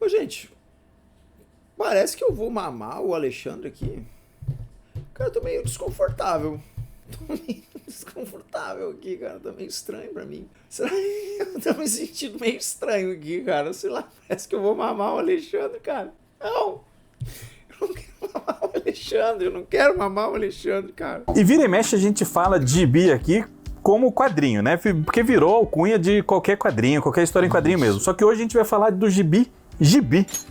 Ô, gente, parece que eu vou mamar o Alexandre aqui. Cara, eu tô meio desconfortável. Tô meio desconfortável aqui, cara. Tá meio estranho pra mim. Será que eu tô me sentindo meio estranho aqui, cara? Sei lá, parece que eu vou mamar o Alexandre, cara. Não! Eu não quero mamar o Alexandre, eu não quero mamar o Alexandre, cara. E vira e mexe a gente fala de gibi aqui como quadrinho, né? Porque virou alcunha de qualquer quadrinho, qualquer história em quadrinho mesmo. Só que hoje a gente vai falar do gibi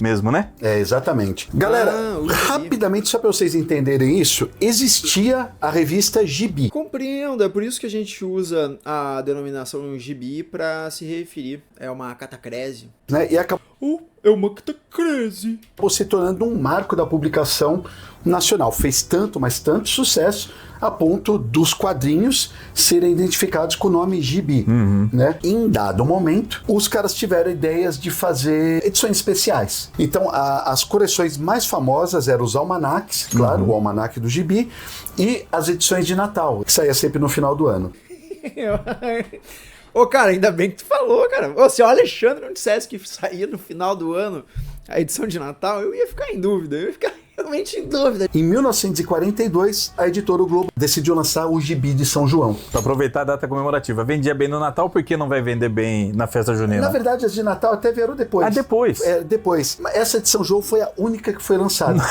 mesmo, né? É, exatamente. Galera, rapidamente, só para vocês entenderem isso, existia a revista Gibi. Compreendo, é por isso que a gente usa a denominação gibi pra se referir. É uma catacrese. Né? E acabou É uma catacrese. se tornando um marco da publicação nacional. Fez tanto, mas tanto sucesso, a ponto dos quadrinhos serem identificados com o nome Gibi. Né? Em dado momento, os caras tiveram ideias de fazer edições especiais. Então, as coleções mais famosas eram os almanacs, claro, o almanac do Gibi, e as edições de Natal, que saía sempre no final do ano. Ô, cara, ainda bem que tu falou, cara. Ô, se o Alexandre não dissesse que saía no final do ano a edição de Natal, eu ia ficar em dúvida. Eu ia ficar realmente em dúvida. Em 1942, a editora O Globo decidiu lançar o Gibi de São João. Pra aproveitar a data comemorativa. Vendia bem no Natal, por que não vai vender bem na festa junina? Na verdade, as de Natal até vieram depois. Ah, depois? É, depois. Mas essa de São João foi a única que foi lançada.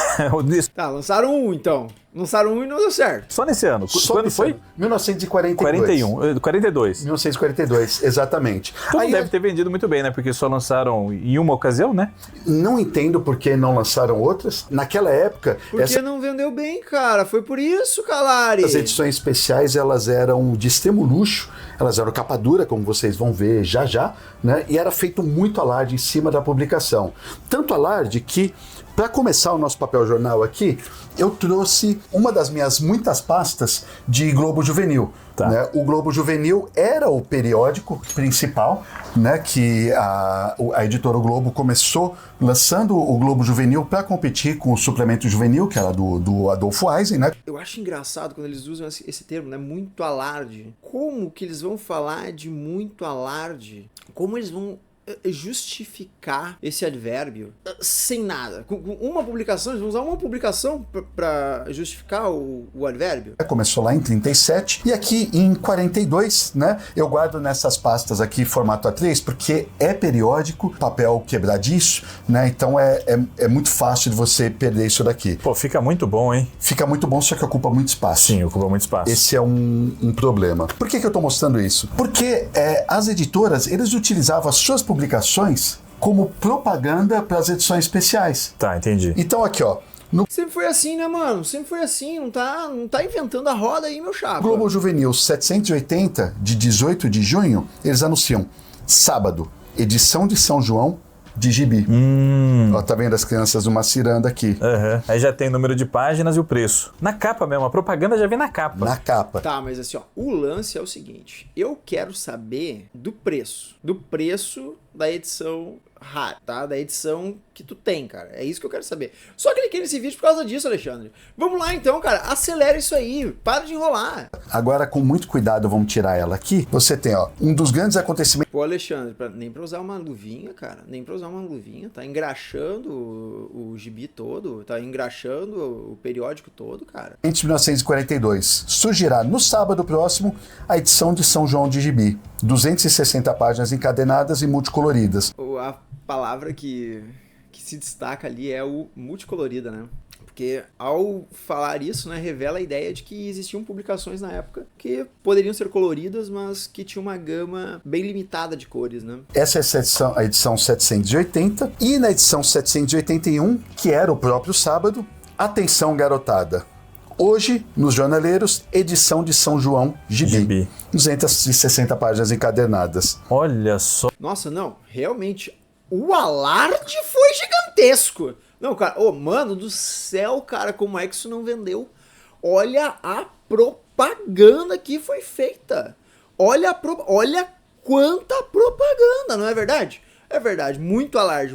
Tá, lançaram um então. Lançaram um e não deu certo. Só nesse ano. Só Quando nesse foi? ano. 1942. 42. 1942, exatamente. Tudo Aí, deve ter vendido muito bem, né? Porque só lançaram em uma ocasião, né? não entendo por que não lançaram outras. Naquela época, Porque não vendeu bem, cara. Foi por isso, Calari. as edições especiais, elas eram de extremo luxo, elas eram capa dura, como vocês vão ver já, né? E era feito muito alarde em cima da publicação. Tanto alarde que, para começar o nosso papel jornal aqui, eu trouxe uma das minhas muitas pastas de Globo Juvenil. Tá. Né? O Globo Juvenil era o periódico principal, né? Que a editora o Globo começou lançando o Globo Juvenil para competir com o suplemento juvenil, que era do Adolfo Eisen, né? Eu acho engraçado quando eles usam esse termo, né? Muito alarde. Como que eles vão falar de muito alarde? Como eles vão justificar esse advérbio sem nada? Com uma publicação, eles vão usar uma publicação para justificar o advérbio? Começou lá em 37 e aqui em 42, né? Eu guardo nessas pastas aqui formato A3 porque é periódico, papel quebradiço, né? Então é muito fácil de você perder isso daqui. Pô, fica muito bom, hein? Fica muito bom, só que ocupa muito espaço. Sim, ocupa muito espaço. Esse é um problema. Por que eu tô mostrando isso? Porque as editoras, eles utilizavam as suas publicações como propaganda para as edições especiais. Tá, entendi. Então aqui, ó, Sempre foi assim, né, mano? Sempre foi assim. Não tá inventando a roda aí, meu chapa. Globo Juvenil 780, de 18 de junho, eles anunciam sábado, edição de São João de Gibi. Ó, tá vendo as crianças numa ciranda aqui. Uhum. Aí já tem o número de páginas e o preço. Na capa mesmo, a propaganda já vem na capa. Na capa. Tá, mas assim, ó, o lance é o seguinte. Eu quero saber do preço. Do preço da edição rara, tá? Da edição que tu tem, cara. É isso que eu quero saber. Só cliquei nesse vídeo por causa disso, Alexandre. Vamos lá então, cara. Acelera isso aí. Para de enrolar. Agora, com muito cuidado, vamos tirar ela aqui. Você tem, ó, um dos grandes acontecimentos. Pô, Alexandre, nem pra usar uma luvinha, cara. Nem pra usar uma luvinha. Tá engraxando o gibi todo. Tá engraxando o periódico todo, cara. Em 1942, surgirá no sábado próximo a edição de São João de Gibi. 260 páginas encadenadas e multicoloridas. A palavra que se destaca ali é o multicolorida, né? Porque ao falar isso, né, revela a ideia de que existiam publicações na época que poderiam ser coloridas, mas que tinha uma gama bem limitada de cores, né? Essa é a edição 780. E na edição 781, que era o próprio sábado, atenção garotada. Hoje, nos jornaleiros, edição de São João Gibi. 260 páginas encadernadas. Olha só. Nossa, não, realmente, o alarde foi gigantesco. Não, cara, mano do céu, cara, como é que isso não vendeu? Olha a propaganda que foi feita. Olha quanta propaganda, não é verdade? É verdade, muito alarde,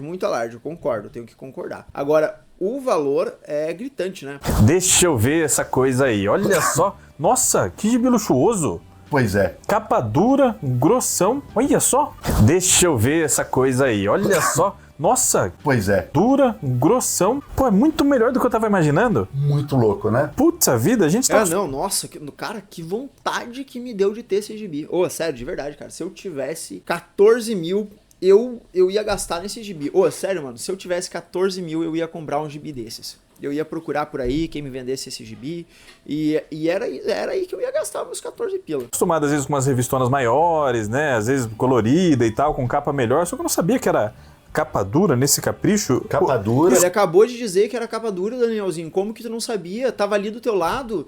eu concordo, tenho que concordar. Agora, o valor é gritante, né? Deixa eu ver essa coisa aí. Olha só. Nossa, que gibi luxuoso. Pois é. Capa dura, grossão. Olha só. Deixa eu ver essa coisa aí. Olha só. Nossa, Pois é, dura, grossão. Pô, é muito melhor do que eu tava imaginando. muito louco, né? Putz, a vida, a gente tá... Não, nossa, cara, que vontade que me deu de ter esse gibi. Ô, sério, de verdade, cara, se eu tivesse 14 mil, eu ia gastar nesse gibi. Ô, sério, mano, se eu tivesse 14 mil, eu ia comprar um gibi desses. Eu ia procurar por aí quem me vendesse esse gibi e era aí que eu ia gastar meus 14 pila. Acostumado às vezes com umas revistonas maiores, né? Às vezes colorida e tal, com capa melhor. Só que eu não sabia que era capa dura nesse capricho. Capa dura. Ele acabou de dizer que era capa dura, Danielzinho. Como que tu não sabia? Tava ali do teu lado,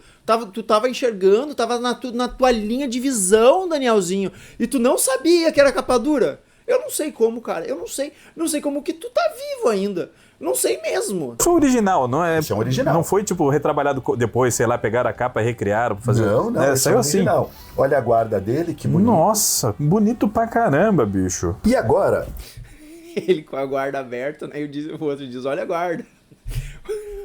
tu tava enxergando, tava na tua linha de visão, Danielzinho. E tu não sabia que era capa dura? Eu não sei como, cara. Eu não sei como que tu tá vivo ainda. Não sei mesmo. Isso é original, não é? Isso é um original. Não foi, tipo, retrabalhado depois, sei lá, pegaram a capa e recriaram pra fazer... Não, né? esse Saiu é assim. original. Olha a guarda dele, que bonito. Nossa, bonito pra caramba, bicho. E agora, Ele com a guarda aberta, né? E o outro diz, olha a guarda.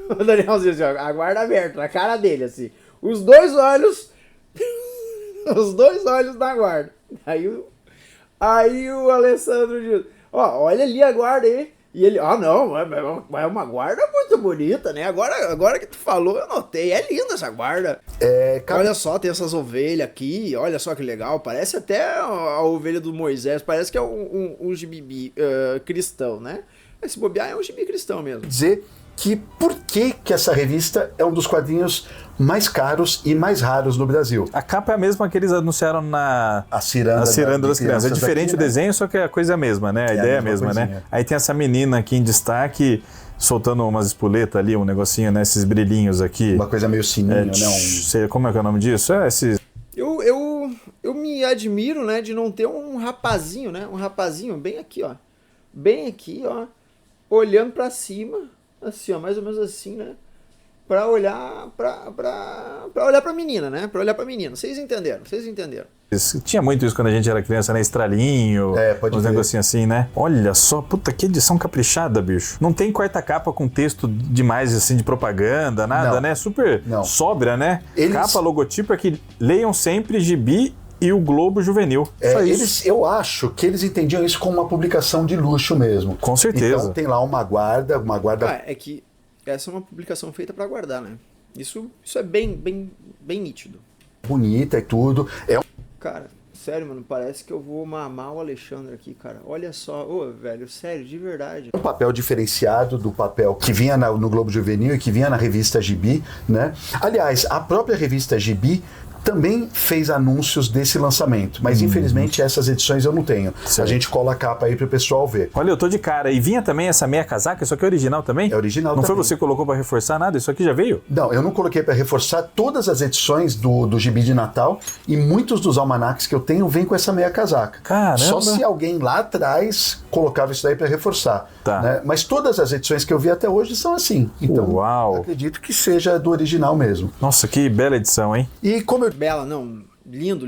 O Danielzinho assim, ó, a guarda aberta, na cara dele, assim. Os dois olhos... os dois olhos na guarda. Aí o Alessandro diz, ó, olha ali a guarda aí. E ele, não, é uma guarda muito bonita, né? Agora que tu falou, eu notei. É linda essa guarda. Olha só, tem essas ovelhas aqui, olha só que legal. Parece até a ovelha do Moisés, parece que é um gibi cristão, né? Esse bobear é um gibi cristão mesmo. dizer que por que essa revista é um dos quadrinhos mais caros e mais raros no Brasil. A capa é a mesma que eles anunciaram na Ciranda das Crianças. É diferente daqui, o desenho, só que a coisa é a mesma, né? A ideia é a mesma, coisinha. né? Aí tem essa menina aqui em destaque, soltando umas espoletas ali, um negocinho, né? Esses brilhinhos aqui. Uma coisa meio sininho, né? Como é que é o nome disso? Esses... Eu me admiro, né, de não ter um rapazinho, né? Um rapazinho bem aqui, ó. Bem aqui, ó. Olhando pra cima, assim, ó, mais ou menos assim, né? Pra olhar pra olhar pra menina, né? Pra olhar pra menina. Vocês entenderam? Tinha muito isso quando a gente era criança, né? Estralinho, pode uns ver. negocinhos assim, né? Olha só, puta, que edição caprichada, bicho. Não tem quarta capa com texto demais, assim, de propaganda, nada, Não. né? Super Não. sóbria, né? Eles- Capa, logotipo, é que leiam sempre Gibi e o Globo Juvenil. Só isso. Eu acho que eles entendiam isso como uma publicação de luxo mesmo. Com certeza. Então tem lá uma guarda. É que essa é uma publicação feita pra guardar, né? Isso é bem nítido. bonita e tudo. Cara, sério, mano, parece que eu vou mamar o Alexandre aqui, cara. Olha só, velho, sério, de verdade. Um papel diferenciado do papel que vinha no Globo Juvenil e que vinha na revista Gibi, né? Aliás, a própria revista Gibi também fez anúncios desse lançamento, mas infelizmente essas edições eu não tenho. Certo. A gente cola a capa aí pro pessoal ver. Olha, eu tô de cara. E vinha também essa meia casaca? Isso aqui é original também? É original Não foi também. você que colocou pra reforçar nada? Isso aqui já veio? Não, eu não coloquei para reforçar todas as edições do Gibi de Natal e muitos dos almanacs que eu tenho vêm com essa meia casaca. Caramba! Só se alguém lá atrás colocava isso daí para reforçar. Tá. Né? Mas todas as edições que eu vi até hoje são assim. Então, Uau! acredito que seja do original mesmo. Nossa, que bela edição, hein? E como eu Bela, não. Lindo.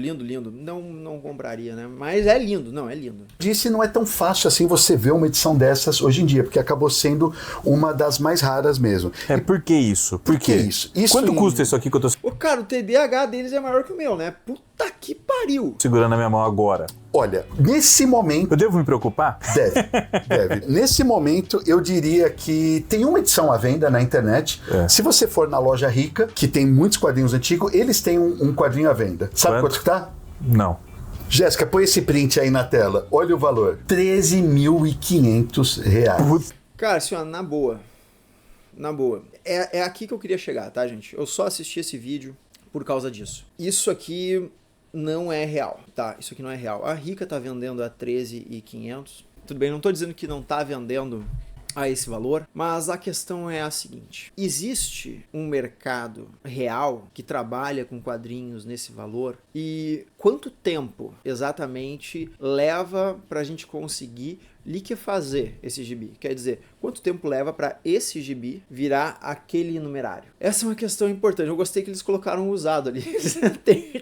Não compraria, né? Mas é lindo, é lindo. disse, não é tão fácil assim você ver uma edição dessas hoje em dia, porque acabou sendo uma das mais raras mesmo. Por que isso? Por que quê? isso? Isso Quanto em- custa isso aqui que eu tô Ô, cara, o TDAH deles é maior que o meu, né? Puta que pariu. segurando na minha mão agora? Olha, nesse momento Eu devo me preocupar? Deve. Nesse momento, eu diria que tem uma edição à venda na internet. É. Se você for na loja Rica, que tem muitos quadrinhos antigos, eles têm um quadrinho à venda. Sabe Quanto? quanto que tá? Não. Jéssica, põe esse print aí na tela. Olha o valor. R$13.500. Cara, assim, ó, na boa. É aqui que eu queria chegar, tá, gente? Eu só assisti esse vídeo por causa disso. Isso aqui não é real, tá? Isso aqui não é real. A Rica tá vendendo a 13.500. Tudo bem, não tô dizendo que não tá vendendo a esse valor, mas a questão é a seguinte: existe um mercado real que trabalha com quadrinhos nesse valor? E quanto tempo exatamente leva pra gente conseguir liquefazer esse gibi? Quer dizer, quanto tempo leva para esse gibi virar aquele numerário? Essa é uma questão importante. Eu gostei que eles colocaram um usado ali.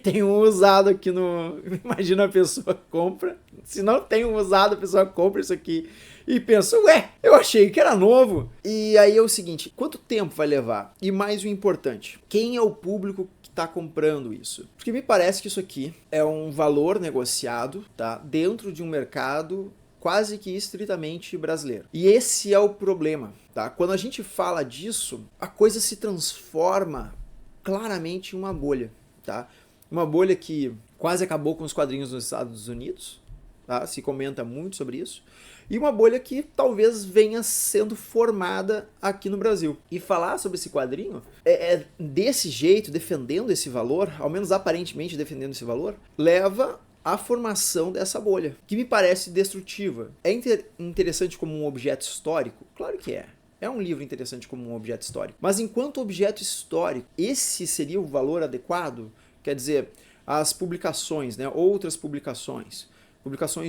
tem um usado aqui no... Imagina, a pessoa compra. Se não tem um usado, a pessoa compra isso aqui e pensa, ué, eu achei que era novo. E aí é o seguinte, quanto tempo vai levar? E mais o importante, quem é o público que está comprando isso? Porque me parece que isso aqui é um valor negociado, tá? Dentro de um mercado quase que estritamente brasileiro. E esse é o problema, tá? Quando a gente fala disso, a coisa se transforma claramente em uma bolha, tá? Uma bolha que quase acabou com os quadrinhos nos Estados Unidos, tá? Se comenta muito sobre isso. E uma bolha que talvez venha sendo formada aqui no Brasil. E falar sobre esse quadrinho é desse jeito, defendendo esse valor, ao menos aparentemente defendendo esse valor, leva à formação dessa bolha, que me parece destrutiva. É interessante como um objeto histórico? Claro que é. É um livro interessante como um objeto histórico. Mas enquanto objeto histórico, esse seria o valor adequado? Quer dizer, as publicações, né, outras publicações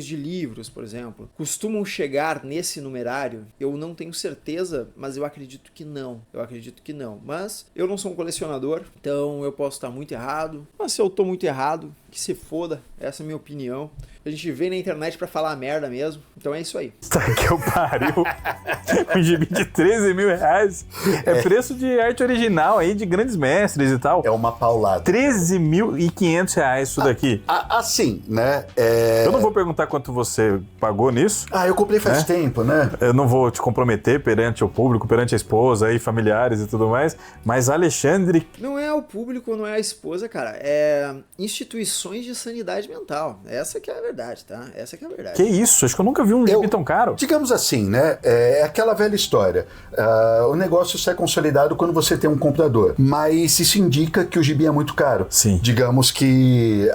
de livros, por exemplo, costumam chegar nesse numerário? Eu não tenho certeza, mas eu acredito que não. Mas eu não sou um colecionador, então eu posso estar muito errado. Mas se eu estou muito errado, que se foda. Essa é a minha opinião. A gente vem na internet pra falar merda mesmo. Então é isso aí. Tá que eu pariu. Um gibi de 13 mil reais. É preço de arte original aí, de grandes mestres e tal. É uma paulada. 13.500 reais isso daqui. Assim, né? Eu não vou perguntar quanto você pagou nisso. Eu comprei faz tempo, né? Eu não vou te comprometer perante o público, perante a esposa e familiares e tudo mais. Mas Alexandre... Não é o público, não é a esposa, cara. É instituições de sanidade mental. Essa que é a verdade, tá? Essa que é a verdade. Que isso? Acho que eu nunca vi um gibi tão caro. Digamos assim, né? É aquela velha história. O negócio sai consolidado quando você tem um comprador. Mas isso indica que o gibi é muito caro. Sim. Digamos que...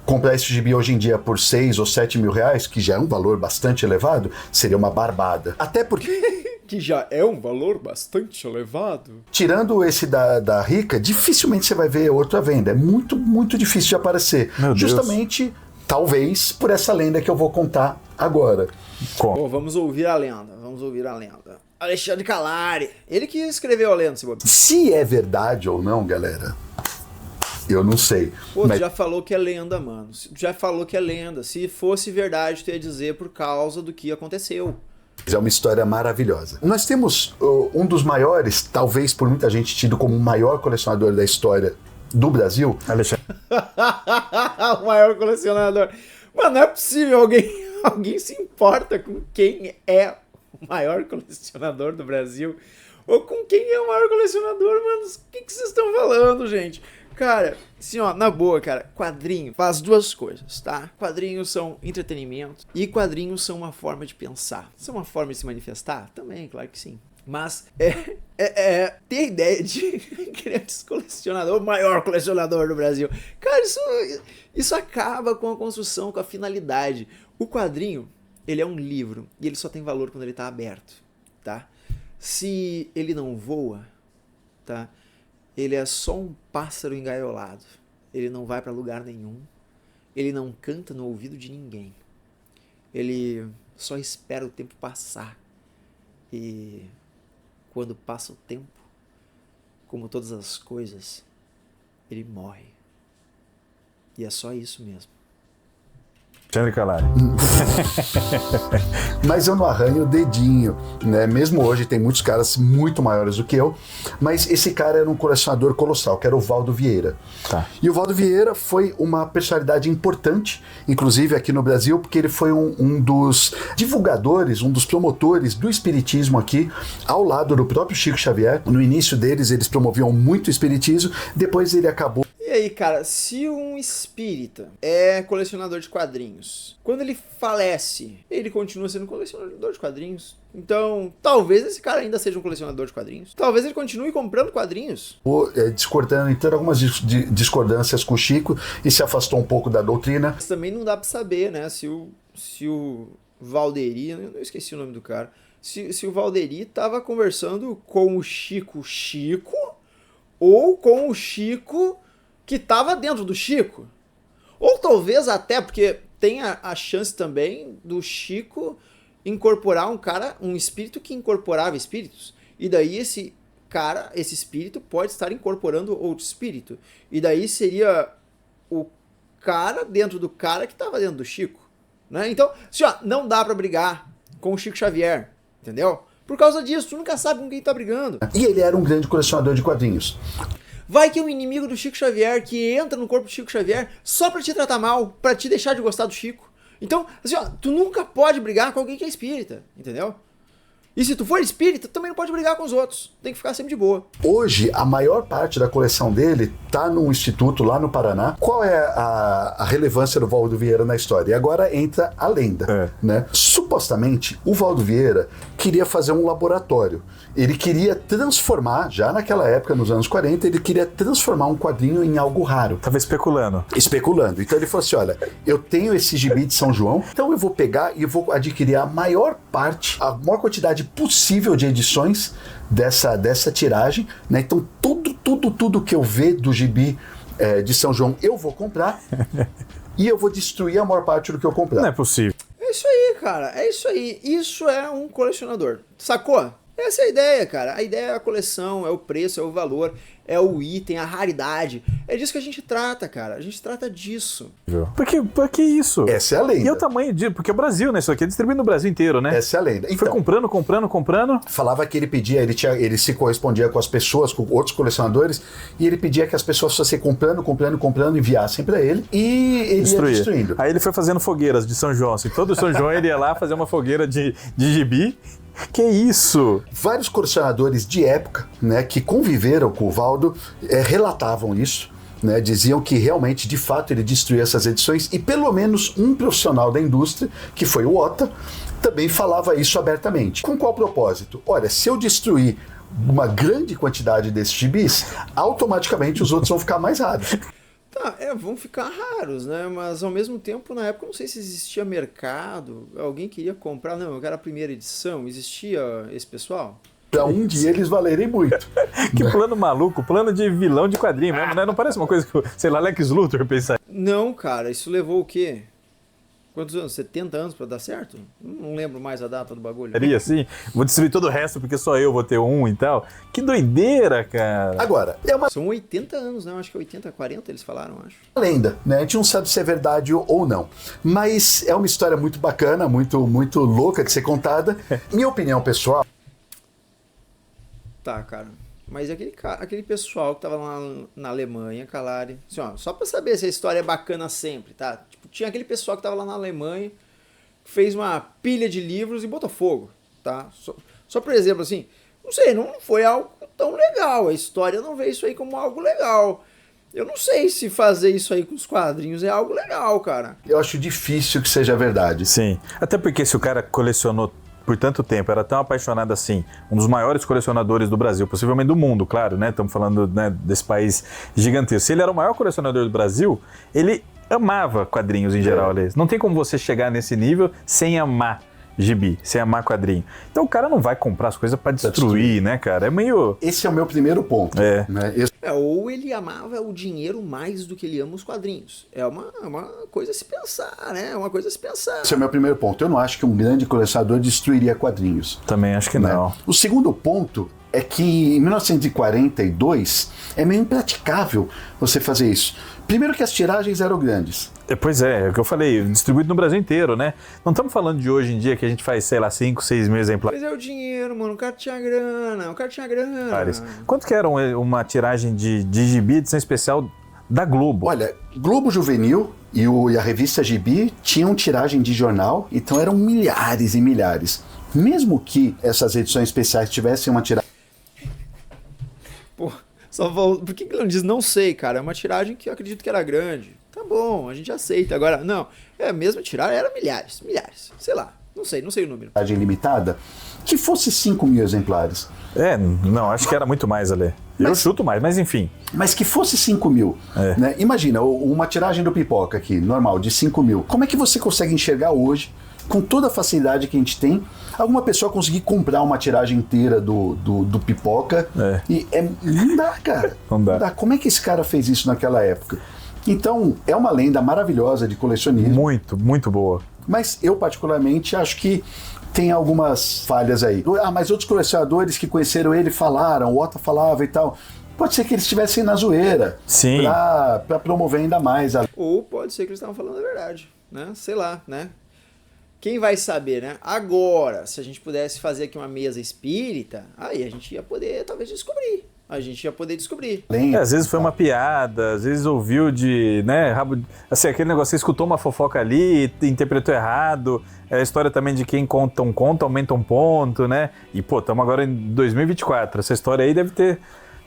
comprar esse gibi hoje em dia por 6 ou 7 mil reais, que já é um valor bastante elevado, seria uma barbada. Até porque... que já é um valor bastante elevado. Tirando esse da Rica, dificilmente você vai ver outro à venda. É muito, muito difícil de aparecer. Meu Deus. Justamente, talvez, por essa lenda que eu vou contar agora. Bom, vamos ouvir a lenda. Alexandre Calari. Ele que escreveu a lenda, se bobear. Se é verdade ou não, galera... eu não sei. Pô, tu já falou que é lenda, mano. Já falou que é lenda. Se fosse verdade, tu ia dizer por causa do que aconteceu. É uma história maravilhosa. Nós temos um dos maiores, talvez por muita gente tido como o maior colecionador da história do Brasil. Alexandre. O maior colecionador. Mano, não é possível. Alguém se importa com quem é o maior colecionador do Brasil? Ou com quem é o maior colecionador, mano? O que vocês estão falando, gente? Cara, assim, ó, na boa, cara, quadrinho faz duas coisas, tá? Quadrinhos são entretenimento e quadrinhos são uma forma de pensar. São uma forma de se manifestar? Também, claro que sim. Mas ter a ideia de grandes colecionador, o maior colecionador do Brasil. Cara, isso acaba com a construção, com a finalidade. O quadrinho, ele é um livro e ele só tem valor quando ele tá aberto, tá? Se ele não voa, tá? Ele é só um pássaro engaiolado. Ele não vai para lugar nenhum. Ele não canta no ouvido de ninguém. Ele só espera o tempo passar. E quando passa o tempo, como todas as coisas, ele morre. E é só isso mesmo. Alexandre Calari. Mas eu não arranho o dedinho, né? Mesmo hoje tem muitos caras muito maiores do que eu, mas esse cara era um colecionador colossal, que era o Valdo Vieira. Tá. E o Valdo Vieira foi uma personalidade importante, inclusive aqui no Brasil, porque ele foi um dos divulgadores, um dos promotores do espiritismo aqui, ao lado do próprio Chico Xavier. No início deles, eles promoviam muito o espiritismo, depois ele acabou. E aí, cara, se um espírita é colecionador de quadrinhos, quando ele falece, ele continua sendo colecionador de quadrinhos. Então, talvez esse cara ainda seja um colecionador de quadrinhos. Talvez ele continue comprando quadrinhos. Discordando, então, algumas discordâncias com o Chico e se afastou um pouco da doutrina. Mas também não dá pra saber, né, se o Valderi, eu não esqueci o nome do cara, se o Valderi tava conversando com o Chico ou com o Chico que estava dentro do Chico. Ou talvez até, porque tem a chance também do Chico incorporar um espírito que incorporava espíritos. E daí esse espírito pode estar incorporando outro espírito. E daí seria o cara dentro do cara que estava dentro do Chico. Né? Então, assim, ó, não dá para brigar com o Chico Xavier, entendeu? Por causa disso, tu nunca sabe com quem tá brigando. E ele era um grande colecionador de quadrinhos. Vai que é um inimigo do Chico Xavier que entra no corpo do Chico Xavier só pra te tratar mal, pra te deixar de gostar do Chico. Então, assim, ó, tu nunca pode brigar com alguém que é espírita, entendeu? E se tu for espírita, também não pode brigar com os outros. Tem que ficar sempre de boa. Hoje, a maior parte da coleção dele está num instituto lá no Paraná. Qual é a relevância do Valdo Vieira na história? E agora entra a lenda, né? Supostamente, o Valdo Vieira queria fazer um laboratório. Ele queria transformar, já naquela época, nos anos 40, ele queria transformar um quadrinho em algo raro. Tava especulando. Especulando. Então ele falou assim, olha, eu tenho esse gibi de São João, então eu vou pegar e vou adquirir a maior quantidade possível de edições dessa tiragem, né? Então tudo que eu ver do gibi de São João eu vou comprar e eu vou destruir a maior parte do que eu comprar. Não é possível. É isso aí, cara. É isso aí. Isso é um colecionador. Sacou? Essa é a ideia, cara. A ideia é a coleção, é o preço, é o valor, é o item, a raridade. É disso que a gente trata, cara. A gente trata disso. Por que isso? Essa é a lenda. E é o tamanho de... Porque é o Brasil, né? Isso aqui é distribuído no Brasil inteiro, né? Essa é a lenda. Foi comprando. Falava que ele pedia, ele se correspondia com as pessoas, com outros colecionadores, e ele pedia que as pessoas fossem comprando, enviassem pra ele, e ele ia destruindo. Aí ele foi fazendo fogueiras de São João. Assim, todo São João ele ia lá fazer uma fogueira de gibi. Que isso? Vários colecionadores de época, né, que conviveram com o Valdo, relatavam isso, né, diziam que realmente, de fato, ele destruiu essas edições, e pelo menos um profissional da indústria, que foi o Ota, também falava isso abertamente. Com qual propósito? Olha, se eu destruir uma grande quantidade desses gibis, automaticamente os outros vão ficar mais raros. Tá, vão ficar raros, né? Mas ao mesmo tempo, na época, eu não sei se existia mercado, alguém queria comprar, não, eu quero a primeira edição, existia esse pessoal? Pra um dia eles valerem muito. Que plano maluco, plano de vilão de quadrinho mesmo, né? Não parece uma coisa que, sei lá, Lex Luthor pensar. Não, cara, isso levou o quê? Quantos anos? 70 anos pra dar certo? Não lembro mais a data do bagulho. Seria assim? Vou destruir todo o resto porque só eu vou ter um e tal. Que doideira, cara. Agora, São 80 anos, né? Eu acho que é 80, 40 eles falaram, acho. Lenda, né? A gente não sabe se é verdade ou não. Mas é uma história muito bacana, muito louca de ser contada. Minha opinião pessoal... Tá, cara. Mas aquele pessoal que tava lá na Alemanha, Calari, assim, ó, só pra saber se a história é bacana sempre, tá? Tipo, tinha aquele pessoal que tava lá na Alemanha, fez uma pilha de livros e botou fogo, tá? Só por exemplo, assim, não sei, não foi algo tão legal, a história não vê isso aí como algo legal. Eu não sei se fazer isso aí com os quadrinhos é algo legal, cara. Eu acho difícil que seja verdade. Sim, até porque se o cara colecionou por tanto tempo, era tão apaixonado assim, um dos maiores colecionadores do Brasil, possivelmente do mundo, claro, né? Estamos falando, né, desse país gigantesco. Se ele era o maior colecionador do Brasil, ele amava quadrinhos em geral, aliás. Não tem como você chegar nesse nível sem amar gibi, sem amar quadrinho. Então o cara não vai comprar as coisas pra destruir, né, cara? É meio... Esse é o meu primeiro ponto. É. Né? Ou ele amava o dinheiro mais do que ele ama os quadrinhos. É uma coisa a se pensar, né? É uma coisa a se pensar. Esse é o meu primeiro ponto. Eu não acho que um grande colecionador destruiria quadrinhos. Também acho que né? não. O segundo ponto é que em 1942 é meio impraticável você fazer isso. Primeiro que as tiragens eram grandes. Pois é o que eu falei, distribuído no Brasil inteiro, né? Não estamos falando de hoje em dia que a gente faz, sei lá, 5, 6 mil exemplares. Mas é o dinheiro, mano. O cara tinha grana. Quanto que era uma tiragem de gibi, edição especial da Globo? Olha, Globo Juvenil e a revista Gibi tinham tiragem de jornal, então eram milhares e milhares. Mesmo que essas edições especiais tivessem uma tiragem... Pô, por que ele não diz não sei, cara? É uma tiragem que eu acredito que era grande. Tá bom, a gente aceita. Agora, não, a mesma tiragem era milhares. Sei lá, não sei o número. Tiragem limitada, que fosse 5 mil exemplares. Não, acho que era muito mais, Ale. Eu chuto mais, mas enfim. Mas que fosse 5 mil. Né? Imagina, uma tiragem do Pipoca aqui, normal, de 5 mil. Como é que você consegue enxergar hoje, com toda a facilidade que a gente tem, alguma pessoa conseguir comprar uma tiragem inteira do Pipoca? Não dá, cara. Não dá. Como é que esse cara fez isso naquela época? Então, é uma lenda maravilhosa de colecionismo. Muito, muito boa. Mas eu, particularmente, acho que tem algumas falhas aí. Mas outros colecionadores que conheceram ele falaram, o Ota falava e tal. Pode ser que eles estivessem na zoeira. Sim. Pra promover ainda mais. Ou pode ser que eles estavam falando a verdade, né? Sei lá, né? Quem vai saber, né? Agora, se a gente pudesse fazer aqui uma mesa espírita, aí a gente ia poder talvez descobrir a gente ia poder descobrir. Às vezes foi uma piada, às vezes ouviu de, né, assim, aquele negócio, você escutou uma fofoca ali, interpretou errado, é a história também de quem conta um conto, aumenta um ponto, né, e pô, estamos agora em 2024, essa história aí deve ter,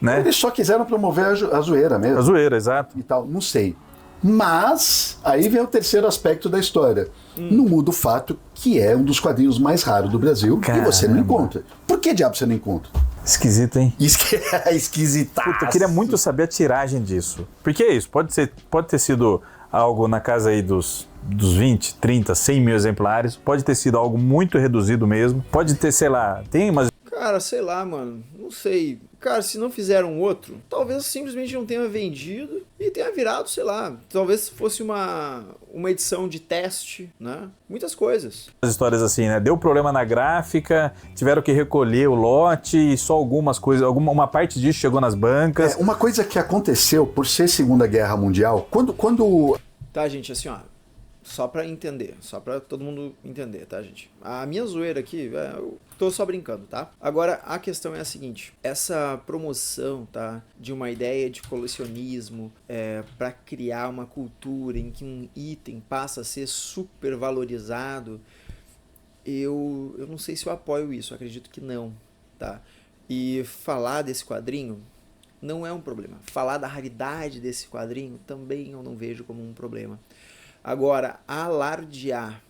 né. Eles só quiseram promover a zoeira mesmo. A zoeira, exato. E tal, não sei. Mas, aí vem o terceiro aspecto da história. Não muda o fato que é um dos quadrinhos mais raros do Brasil. Caramba. E você não encontra. Por que diabo você não encontra? Esquisito, hein? Esquisitaço. Puta, eu queria muito saber a tiragem disso. Porque é isso, pode ter sido algo na casa aí dos 20, 30, 100 mil exemplares, pode ter sido algo muito reduzido mesmo, pode ter, sei lá, tem umas... Cara, sei lá, mano, não sei. Cara, se não fizeram outro, talvez simplesmente não tenha vendido e tenha virado, sei lá, talvez fosse uma edição de teste, né? Muitas coisas. As histórias assim, né? Deu problema na gráfica, tiveram que recolher o lote e só algumas coisas, uma parte disso chegou nas bancas. Uma coisa que aconteceu por ser Segunda Guerra Mundial, quando... Tá, gente, assim, ó, só pra entender, só pra todo mundo entender, tá, gente? A minha zoeira aqui, eu tô só brincando, tá? Agora, a questão é a seguinte, essa promoção, tá, de uma ideia de colecionismo pra criar uma cultura em que um item passa a ser super valorizado, eu não sei se eu apoio isso, eu acredito que não, tá? E falar desse quadrinho não é um problema. Falar da raridade desse quadrinho também eu não vejo como um problema. Agora, alardear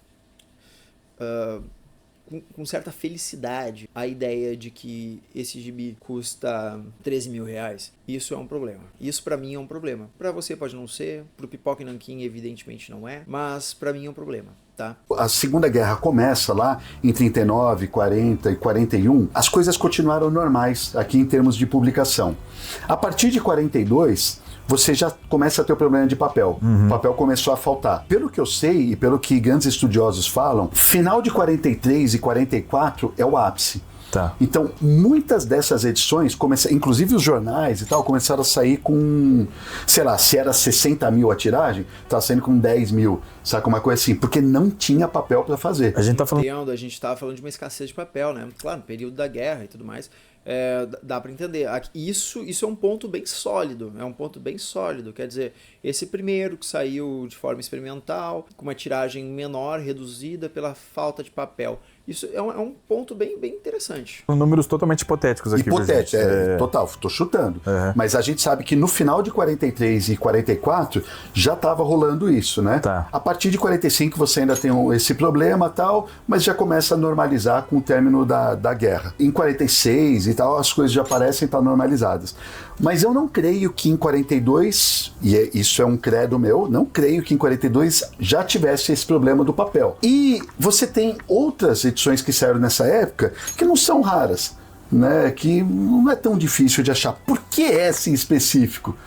com certa felicidade a ideia de que esse gibi custa 13 mil reais, isso é um problema. Isso pra mim é um problema. Pra você pode não ser, pro Pipoca e Nanquim evidentemente não é, mas pra mim é um problema, tá? A Segunda Guerra começa lá em 39, 40 e 41, as coisas continuaram normais aqui em termos de publicação. A partir de 42, você já começa a ter o problema de papel. O papel começou a faltar. Pelo que eu sei e pelo que grandes estudiosos falam, final de 43 e 44 é o ápice. Tá. Então, muitas dessas edições, inclusive os jornais e tal, começaram a sair com, sei lá, se era 60 mil a tiragem, tá saindo com 10 mil, saca? Uma coisa assim, porque não tinha papel para fazer. A gente tá falando... A gente tava falando de uma escassez de papel, né? Claro, no período da guerra e tudo mais, dá para entender. Isso é um ponto bem sólido, quer dizer, esse primeiro que saiu de forma experimental, com uma tiragem menor, reduzida pela falta de papel. Isso é um ponto bem interessante. São números totalmente hipotéticos aqui. Hipotético, total, tô chutando. Mas a gente sabe que no final de 43 e 44 já estava rolando isso, né? Tá. A partir de 45 você ainda tem esse problema e tal, mas já começa a normalizar com o término da guerra. Em 46 e tal, as coisas já parecem estar normalizadas. Mas eu não creio que em 42, isso é um credo meu, não creio que em 42 já tivesse esse problema do papel. E você tem outras edições que saíram nessa época que não são raras, né? Que não é tão difícil de achar. Por que essa em específico?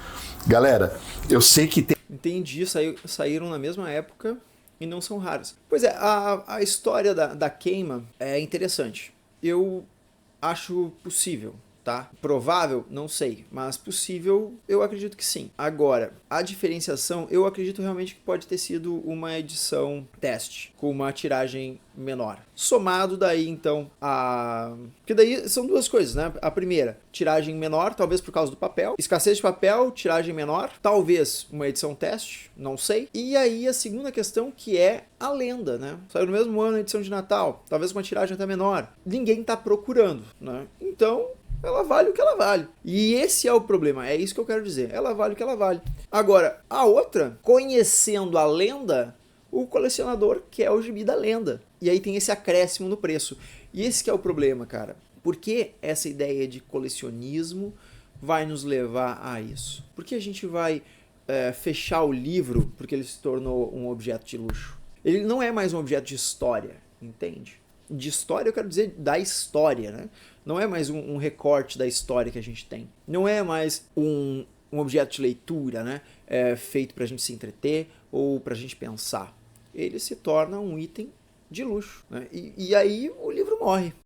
Galera, eu sei que tem... Entendi, saíram na mesma época e não são raras. Pois é, a história da queima é interessante. Eu acho possível. Tá? Provável? Não sei, mas possível eu acredito que sim. Agora, a diferenciação eu acredito realmente que pode ter sido uma edição teste, com uma tiragem menor. Somado daí então porque daí são duas coisas, né? A primeira, tiragem menor, talvez por causa do papel. Escassez de papel, tiragem menor. Talvez uma edição teste, não sei. E aí a segunda questão que é a lenda, né? Saiu no mesmo ano a edição de Natal, talvez com uma tiragem até menor. Ninguém tá procurando, né? Então... ela vale o que ela vale. E esse é o problema, é isso que eu quero dizer. Ela vale o que ela vale. Agora, a outra, conhecendo a lenda, o colecionador quer o gibi da lenda. E aí tem esse acréscimo no preço. E esse que é o problema, cara. Por que essa ideia de colecionismo vai nos levar a isso? Por que a gente vai fechar o livro porque ele se tornou um objeto de luxo? Ele não é mais um objeto de história, entende? De história eu quero dizer da história, né? Não é mais um recorte da história que a gente tem. Não é mais um objeto de leitura, né? Feito pra gente se entreter ou pra gente pensar. Ele se torna um item de luxo, né? E aí o livro morre.